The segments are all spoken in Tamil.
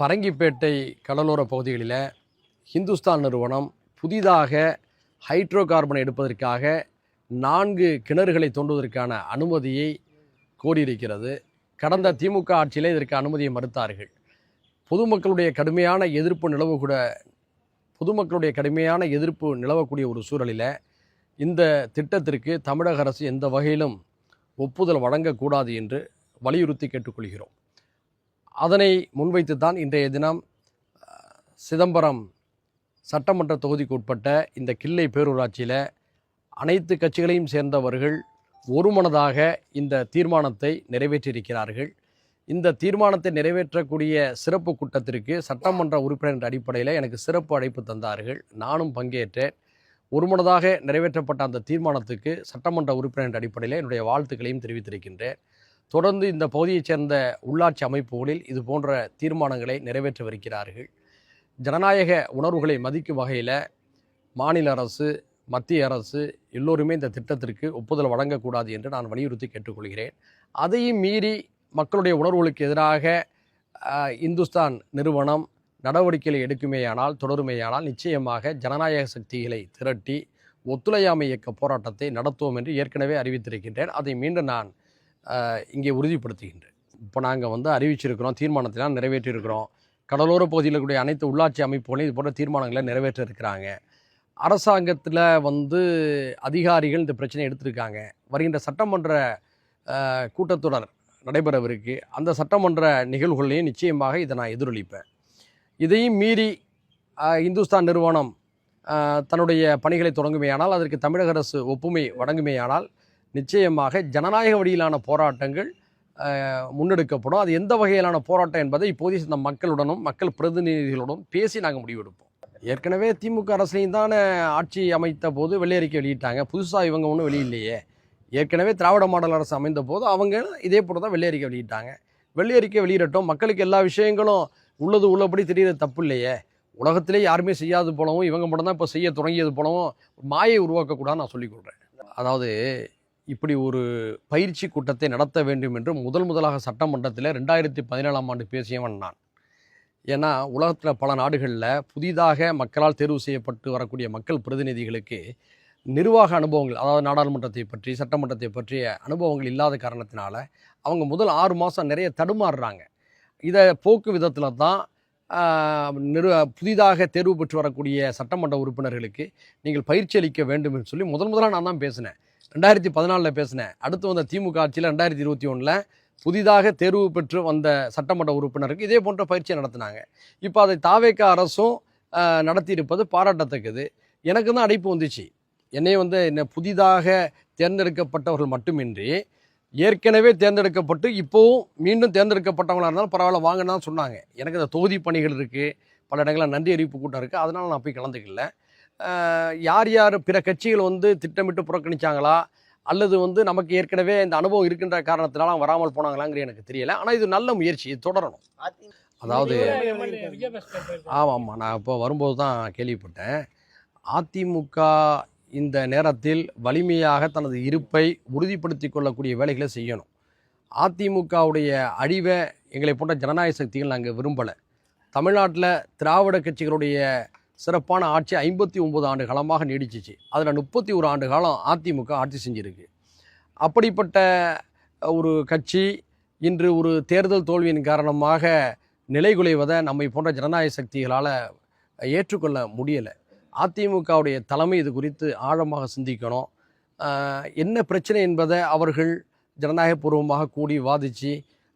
பரங்கிப்பேட்டை கடலோர பகுதிகளில் ஹிந்துஸ்தான் நிறுவனம் புதிதாக ஹைட்ரோ கார்பனை எடுப்பதற்காக 4 கிணறுகளை தோண்டுவதற்கான அனுமதியை கோரியிருக்கிறது. கடந்த திமுக ஆட்சியில் இதற்கு அனுமதியை மறுத்தார்கள். பொதுமக்களுடைய கடுமையான எதிர்ப்பு நிலவக்கூடிய ஒரு சூழலில் இந்த திட்டத்திற்கு தமிழக அரசு எந்த வகையிலும் ஒப்புதல் வழங்கக்கூடாது என்று வலியுறுத்தி கேட்டுக்கொள்கிறோம். அதனை முன்வைத்து தான் இன்றைய தினம் சிதம்பரம் சட்டமன்ற தொகுதிக்கு உட்பட்ட இந்த கிள்ளை பேரூராட்சியில் அனைத்து கட்சிகளையும் சேர்ந்தவர்கள் ஒருமனதாக இந்த தீர்மானத்தை நிறைவேற்றியிருக்கிறார்கள். இந்த தீர்மானத்தை நிறைவேற்றக்கூடிய சிறப்பு கூட்டத்திற்கு சட்டமன்ற உறுப்பினர் அடிப்படையில் எனக்கு சிறப்பு அழைப்பு தந்தார்கள். நானும் பங்கேற்றேன். ஒருமனதாக நிறைவேற்றப்பட்ட அந்த தீர்மானத்துக்கு சட்டமன்ற உறுப்பினர் அடிப்படையில் என்னுடைய வாழ்த்துக்களையும் தெரிவித்திருக்கின்றேன். தொடர்ந்து இந்த பகுதியைச் சேர்ந்த உள்ளாட்சி அமைப்புகளில் இது போன்ற தீர்மானங்களை நிறைவேற்றவிருக்கிறார்கள். ஜனநாயக உணர்வுகளை மதிக்கும் வகையில் மாநில அரசு, மத்திய அரசு எல்லோருமே இந்த திட்டத்திற்கு ஒப்புதல் வழங்கக்கூடாது என்று நான் வலியுறுத்தி கேட்டுக்கொள்கிறேன். அதையும் மீறி மக்களுடைய உணர்வுகளுக்கு எதிராக இந்துஸ்தான் நிறுவனம் நடவடிக்கைகளை தொடருமேயானால் நிச்சயமாக ஜனநாயக சக்திகளை திரட்டி ஒத்துழையாமை இயக்க போராட்டத்தை நடத்துவோம் என்று ஏற்கனவே அறிவித்திருக்கின்றேன். அதை மீண்டும் நான் இங்கே உறுதிப்படுத்துகின்றேன். இப்போ நாங்கள் அறிவிச்சிருக்கிறோம், தீர்மானத்திலாம் நிறைவேற்றியிருக்கிறோம். கடலோர பகுதியில் இருக்கக்கூடிய அனைத்து உள்ளாட்சி அமைப்புகளையும் இது போன்ற தீர்மானங்களை நிறைவேற்ற இருக்கிறாங்க. அரசாங்கத்தில் அதிகாரிகள் இந்த பிரச்சனையை எடுத்திருக்காங்க. வருகின்ற சட்டமன்ற கூட்டத்தொடர் நடைபெறவிருக்கு. அந்த சட்டமன்ற நிகழ்வுகளையும் நிச்சயமாக இதை நான் எதிரொலிப்பேன். இதையும் மீறி இந்துஸ்தான் நிறுவனம் தன்னுடைய பணிகளை தொடங்குமேயானால், அதற்கு தமிழக அரசு ஒப்புமை வழங்குமேயானால் நிச்சயமாக ஜனநாயக வழியிலான போராட்டங்கள் முன்னெடுக்கப்படும். அது எந்த வகையிலான போராட்டம் என்பதை இப்போதைய இந்த மக்களுடனும் மக்கள் பிரதிநிதிகளுடன் பேசி நாங்கள் முடிவெடுப்போம். ஏற்கனவே திமுக அரசுலையும் தானே ஆட்சி அமைத்த போது வெள்ளை அறிக்கை வெளியிட்டாங்க. புதுசாக இவங்க ஒன்றும் வெளியில்லையே. ஏற்கனவே திராவிட மாடல் அரசு அமைந்த போது அவங்க இதே போல தான் வெள்ளை அறிக்கை வெளியிட்டாங்க. வெள்ளை அறிக்கை வெளியிடட்டும். மக்களுக்கு எல்லா விஷயங்களும் உள்ளபடி தெரியறது தப்பு இல்லையே. உலகத்திலே யாருமே செய்யாது போலவும் இவங்க மட்டும்தான் இப்போ செய்ய தொடங்கியது போலவும் மாயை உருவாக்கக்கூடாதுன்னு நான் சொல்லிக் கொடுறேன். அதாவது இப்படி ஒரு பயிற்சி கூட்டத்தை நடத்த வேண்டும் என்று முதலாக சட்டமன்றத்தில் 2017ஆம் ஆண்டு பேசியவன் நான். ஏன்னா உலகத்தில் பல நாடுகளில் புதிதாக மக்களால் தேர்வு செய்யப்பட்டு வரக்கூடிய மக்கள் பிரதிநிதிகளுக்கு நிர்வாக அனுபவங்கள், அதாவது நாடாளுமன்றத்தை பற்றி சட்டமன்றத்தை பற்றிய அனுபவங்கள் இல்லாத காரணத்தினால அவங்க முதல் 6 மாதம் நிறைய தடுமாறுறாங்க. இதை போக்கு விதத்தில் தான் புதிதாக தேர்வு பெற்று வரக்கூடிய சட்டமன்ற உறுப்பினர்களுக்கு நீங்கள் பயிற்சி அளிக்க வேண்டும் என்று சொல்லி முதலாக நான் தான் பேசினேன். 2014 பேசினேன். அடுத்து வந்த திமுக ஆட்சியில் 2021 புதிதாக தேர்வு பெற்று வந்த சட்டமன்ற உறுப்பினருக்கு இதே போன்ற பயிற்சியை நடத்தினாங்க. இப்போ அதை தாவேக அரசும் நடத்தியிருப்பது பாராட்டத்தக்கது. எனக்கு தான் அழைப்பு வந்துச்சு. என்னை புதிதாக தேர்ந்தெடுக்கப்பட்டவர்கள் மட்டுமின்றி ஏற்கனவே தேர்ந்தெடுக்கப்பட்டு இப்போவும் மீண்டும் தேர்ந்தெடுக்கப்பட்டவங்களாக இருந்தாலும் பரவாயில்ல வாங்கன்னு தான் சொன்னாங்க. எனக்கு இந்த தொகுதி பணிகள் இருக்குது, பல இடங்களில் நன்றி அறிவிப்பு கூட்டம் இருக்குது, அதனால் நான் போய் கலந்துக்கல. யார் பிற கட்சிகள் திட்டமிட்டு புறக்கணிச்சாங்களா அல்லது நமக்கு ஏற்கனவே இந்த அனுபவம் இருக்கின்ற காரணத்தினால வராமல் போனாங்களாங்கிற எனக்கு தெரியலை. ஆனால் இது நல்ல முயற்சி, இது தொடரணும். அதாவது ஆமாம், நான் இப்போ வரும்போது தான் கேள்விப்பட்டேன். அதிமுக இந்த நேரத்தில் வலிமையாக தனது இருப்பை உறுதிப்படுத்தி கொள்ளக்கூடிய வேலைகளை செய்யணும். அதிமுகவுடைய அழிவை எங்களை போன்ற ஜனநாயக சக்திகள் நாங்கள் விரும்பலை. தமிழ்நாட்டில் திராவிட கட்சிகளுடைய சிறப்பான ஆட்சி 59 ஆண்டு காலமாக நீடிச்சிச்சு. அதில் 31 ஆண்டு காலம் அதிமுக ஆட்சி செஞ்சுருக்கு. அப்படிப்பட்ட ஒரு கட்சி இன்று ஒரு தேர்தல் தோல்வியின் காரணமாக நிலைகுலைவதை நம்மை போன்ற ஜனநாயக சக்திகளால் ஏற்றுக்கொள்ள முடியலை. அதிமுகவுடைய தலைமை இது குறித்து ஆழமாக சிந்திக்கணும். என்ன பிரச்சனை என்பதை அவர்கள் ஜனநாயகபூர்வமாக கூடி வாதித்து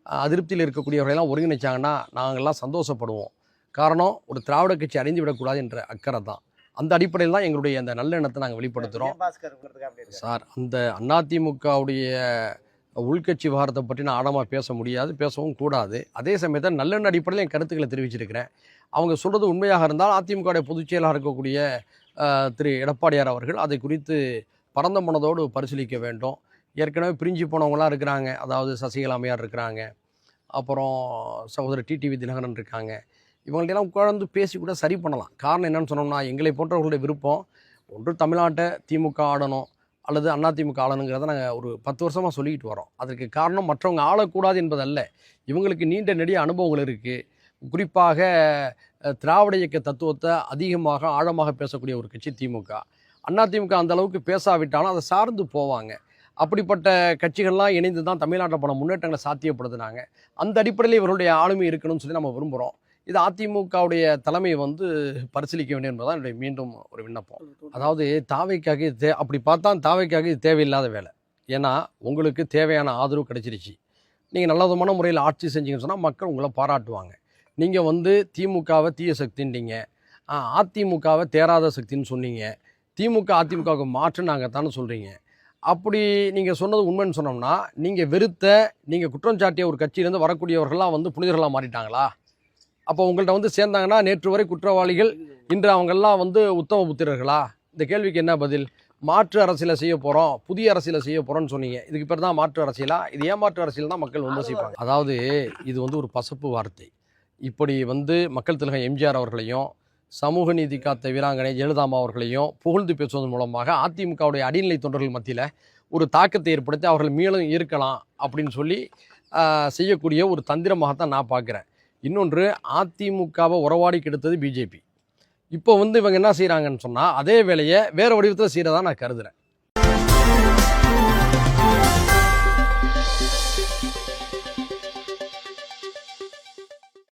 அதிருப்தியில் இருக்கக்கூடியவர்களெல்லாம் ஒருங்கிணைச்சாங்கன்னா நாங்கள்லாம் சந்தோஷப்படுவோம். காரணம், ஒரு திராவிட கட்சி அடைந்து விடக்கூடாது என்ற அக்கறை தான். அந்த அடிப்படையில் தான் எங்களுடைய அந்த நல்லெண்ணத்தை நாங்கள் வெளிப்படுத்துகிறோம். சார், அந்த அதிமுகவுடைய உள்கட்சி விவகாரத்தை பற்றி நான் ஆழமாக பேச முடியாது, பேசவும் கூடாது. அதே சமயத்தில் நல்லெண்ண அடிப்படையில் என் கருத்துக்களை தெரிவிச்சிருக்கிறேன். அவங்க சொல்கிறது உண்மையாக இருந்தால் அதிமுகவுடைய பொதுச் செயலாளர் இருக்கக்கூடிய திரு எடப்பாடியார் அவர்கள் அதை குறித்து பரந்த மனதோடு பரிசீலிக்க வேண்டும். ஏற்கனவே பிரிஞ்சு போனவங்களாம் இருக்கிறாங்க. அதாவது சசிகலா அம்மையார் இருக்கிறாங்க, அப்புறம் சகோதரர் டிடிவி தினகரன் இருக்காங்க. இவங்கள்ட்டெல்லாம் உட்கார்ந்து பேசி கூட சரி பண்ணலாம். காரணம் என்னன்னு சொன்னோம்னா, எங்களை போன்றவர்களுடைய விருப்பம் ஒன்று தமிழ்நாட்டை திமுக ஆடணும் அல்லது அதிமுக ஆளணுங்கிறத நாங்கள் ஒரு 10 வருஷமாக சொல்லிக்கிட்டு வரோம். அதற்கு காரணம் மற்றவங்க ஆளக்கூடாது என்பதல்ல. இவங்களுக்கு நீண்ட நெடிய அனுபவங்கள் இருக்குது. குறிப்பாக திராவிட இயக்க தத்துவத்தை அதிகமாக ஆழமாக பேசக்கூடிய ஒரு கட்சி திமுக. அதிமுக அந்த அளவுக்கு பேசாவிட்டாலும் அதை சார்ந்து போவாங்க. அப்படிப்பட்ட கட்சிகள்லாம் இணைந்து தான் தமிழ்நாட்டில் போன முன்னேற்றங்களை சாத்தியப்படுத்தினாங்க. அந்த அடிப்படையில் இவருடைய ஆளுமை இருக்கணும்னு சொல்லி நம்ம விரும்புகிறோம். இது அதிமுகவுடைய தலைமை பரிசீலிக்க வேண்டும் என்பதுதான் என்னுடைய மீண்டும் ஒரு விண்ணப்பம். அதாவது தாவைக்காக அப்படி பார்த்தா தாவைக்காக இது தேவையில்லாத வேலை. ஏன்னா உங்களுக்கு தேவையான ஆதரவு கிடைச்சிருச்சு. நீங்கள் நல்ல விதமான முறையில் ஆட்சி செஞ்சீங்கன்னு சொன்னால் மக்கள் உங்களை பாராட்டுவாங்க. நீங்கள் திமுகவை தீய சக்தின்றீங்க, அதிமுகவை தேராத சக்தின்னு சொன்னீங்க, திமுக அதிமுகவுக்கு மாற்றுனாங்கத்தான்னு சொல்கிறீங்க. அப்படி நீங்கள் சொன்னது உண்மைன்னு சொன்னோம்னா, நீங்கள் குற்றம் சாட்டிய ஒரு கட்சியிலேருந்து வரக்கூடியவர்கள்லாம் புனிதர்களாக மாறிட்டாங்களா? அப்போ உங்கள்கிட்ட சேர்ந்தாங்கன்னா நேற்று வரை குற்றவாளிகள் இன்று அவங்கெல்லாம் உத்தம புத்திரர்களா? இந்த கேள்விக்கு என்ன பதில்? மாற்று அரசியலை செய்ய போகிறோம், புதிய அரசியலை செய்ய போகிறோன்னு சொன்னீங்க. இதுக்கு பேர் தான் மாற்று அரசியலா? இது ஏமாற்று அரசியல் தான் மக்கள் விமர்சிப்பாங்க. அதாவது இது ஒரு பசப்பு வார்த்தை. இப்படி மக்கள் திலகம் எம்ஜிஆர் அவர்களையும் சமூக நீதி காத்த வீராங்கனை ஜெயலலிதாமா அவர்களையும் புகழ்ந்து பேசுவதன் மூலமாக அதிமுகவுடைய அடிநிலை தொண்டர்கள் மத்தியில் ஒரு தாக்கத்தை ஏற்படுத்தி அவர்கள் மீளும் இருக்கலாம் அப்படின்னு சொல்லி செய்யக்கூடிய ஒரு தந்திரமாகத்தான் நான் பார்க்குறேன். இன்னொன்று, அதிமுகவை உறவாடி கெடுத்தது பிஜேபி. இப்போ இவங்க என்ன செய்கிறாங்கன்னு சொன்னால் அதே வேலையை வேறு வடிவத்தில் செய்கிறதா நான் கருதுகிறேன்.